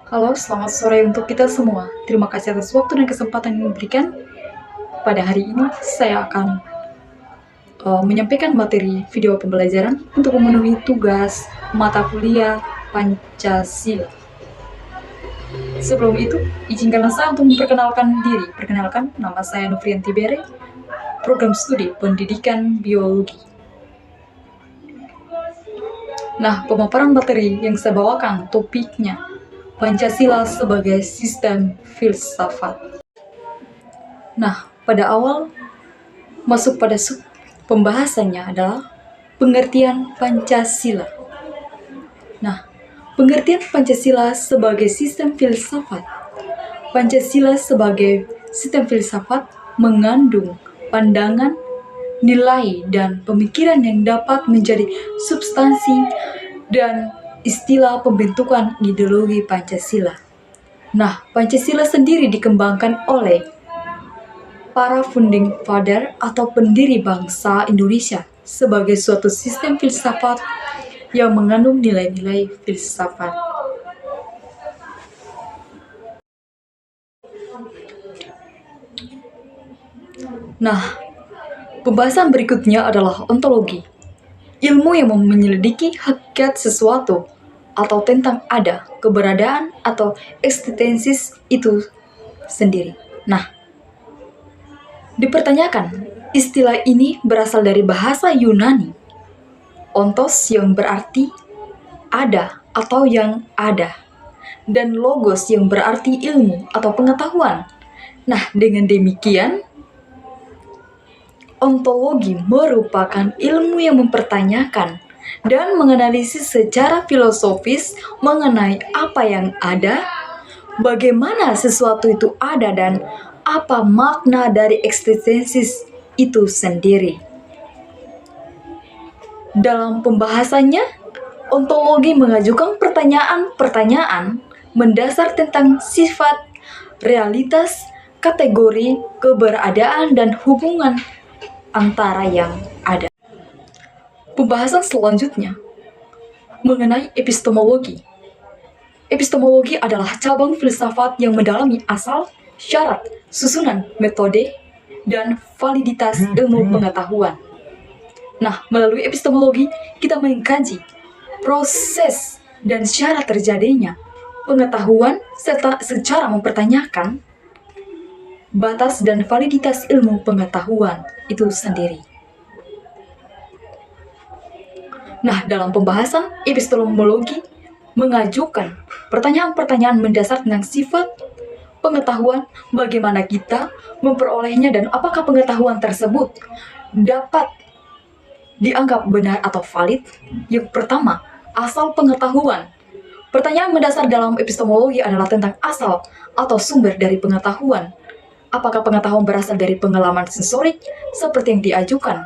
Halo, selamat sore untuk kita semua. Terima kasih atas waktu dan kesempatan yang diberikan. Pada hari ini, saya akan menyampaikan materi video pembelajaran untuk memenuhi tugas mata kuliah Pancasila. Sebelum itu, izinkanlah saya untuk memperkenalkan diri. Perkenalkan, nama saya Nufrianti Bere, program studi pendidikan biologi. Nah, pemaparan materi yang saya bawakan topiknya Pancasila sebagai sistem filsafat. Nah, pada awal masuk pada pembahasannya adalah pengertian Pancasila. Nah, pengertian Pancasila sebagai sistem filsafat. Pancasila sebagai sistem filsafat mengandung pandangan, nilai, dan pemikiran yang dapat menjadi substansi dan istilah pembentukan ideologi Pancasila. Nah, Pancasila sendiri dikembangkan oleh para founding father atau pendiri bangsa Indonesia sebagai suatu sistem filsafat yang mengandung nilai-nilai filsafat. Nah, pembahasan berikutnya adalah ontologi. Ilmu yang menyelidiki hakikat sesuatu atau tentang ada, keberadaan, atau eksistensis itu sendiri. Nah, dipertanyakan, istilah ini berasal dari bahasa Yunani, ontos yang berarti ada atau yang ada, dan logos yang berarti ilmu atau pengetahuan. Nah, dengan demikian, ontologi merupakan ilmu yang mempertanyakan dan menganalisis secara filosofis mengenai apa yang ada, bagaimana sesuatu itu ada, dan apa makna dari eksistensis itu sendiri. Dalam pembahasannya, ontologi mengajukan pertanyaan-pertanyaan mendasar tentang sifat, realitas, kategori, keberadaan, dan hubungan antara yang ada. Pembahasan selanjutnya mengenai epistemologi. Epistemologi adalah cabang filsafat yang mendalami asal, syarat, susunan, metode, dan validitas ilmu pengetahuan. Nah, melalui epistemologi, kita mengkaji proses dan syarat terjadinya pengetahuan serta secara mempertanyakan batas dan validitas ilmu pengetahuan itu sendiri. Nah, dalam pembahasan epistemologi mengajukan pertanyaan-pertanyaan mendasar tentang sifat pengetahuan, bagaimana kita memperolehnya, dan apakah pengetahuan tersebut dapat dianggap benar atau valid. Yang pertama, asal pengetahuan. Pertanyaan mendasar dalam epistemologi adalah tentang asal atau sumber dari pengetahuan. Apakah pengetahuan berasal dari pengalaman sensorik seperti yang diajukan?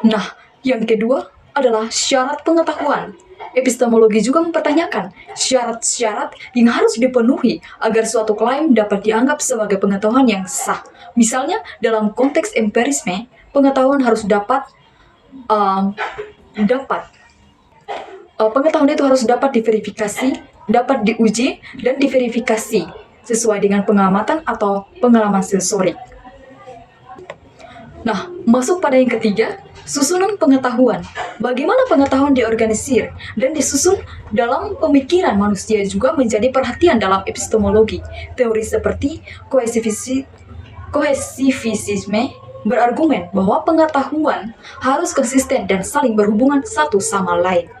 Nah, yang kedua adalah syarat pengetahuan. Epistemologi juga mempertanyakan syarat-syarat yang harus dipenuhi agar suatu klaim dapat dianggap sebagai pengetahuan yang sah. Misalnya, dalam konteks empirisme, pengetahuan harus pengetahuan itu harus dapat diverifikasi, dapat diuji, dan diverifikasi sesuai dengan pengamatan atau pengalaman sensorik. Nah, masuk pada yang ketiga, susunan pengetahuan. Bagaimana pengetahuan diorganisir dan disusun dalam pemikiran manusia juga menjadi perhatian dalam epistemologi. Teori seperti kohesivisme berargumen bahwa pengetahuan harus konsisten dan saling berhubungan satu sama lain.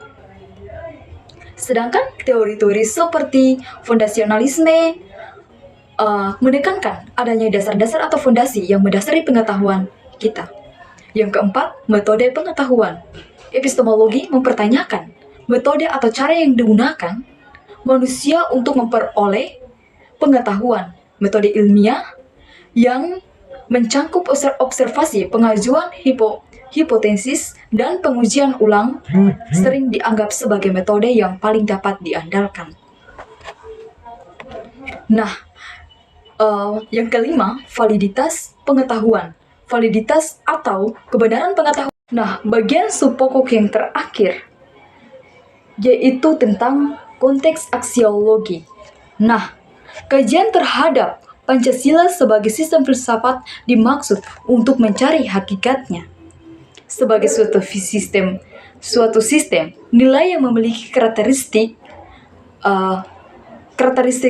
Sedangkan teori-teori seperti fondasionalisme menekankan adanya dasar-dasar atau fondasi yang mendasari pengetahuan kita. Yang keempat, metode pengetahuan. Epistemologi mempertanyakan metode atau cara yang digunakan manusia untuk memperoleh pengetahuan. Metode ilmiah yang mencangkup observasi, pengajuan hipotesis, dan pengujian ulang sering dianggap sebagai metode yang paling dapat diandalkan. Nah, yang kelima, validitas pengetahuan. Validitas atau kebenaran pengetahuan. Nah, bagian subpokok yang terakhir yaitu tentang konteks aksiologi. Nah, kajian terhadap Pancasila sebagai sistem filsafat dimaksud untuk mencari hakikatnya. Sebagai suatu sistem nilai yang memiliki karakteristik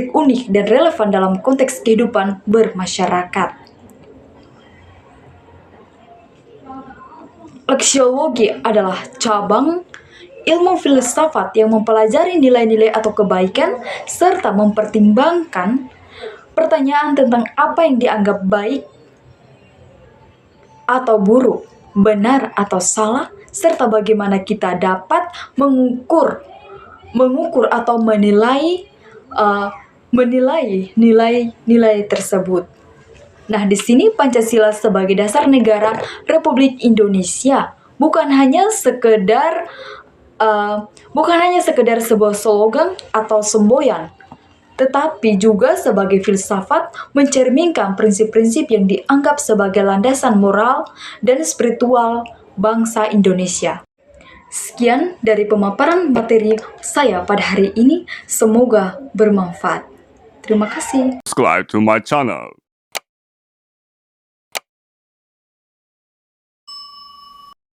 unik dan relevan dalam konteks kehidupan bermasyarakat. Aksiologi adalah cabang ilmu filsafat yang mempelajari nilai-nilai atau kebaikan serta mempertimbangkan pertanyaan tentang apa yang dianggap baik atau buruk, benar atau salah, serta bagaimana kita dapat mengukur atau menilai nilai-nilai tersebut. Nah, di sini Pancasila sebagai dasar negara Republik Indonesia bukan hanya sekedar sebuah slogan atau semboyan, tetapi juga sebagai filsafat mencerminkan prinsip-prinsip yang dianggap sebagai landasan moral dan spiritual bangsa Indonesia. Sekian dari pemaparan materi saya pada hari ini, semoga bermanfaat. Terima kasih. Subscribe to my channel.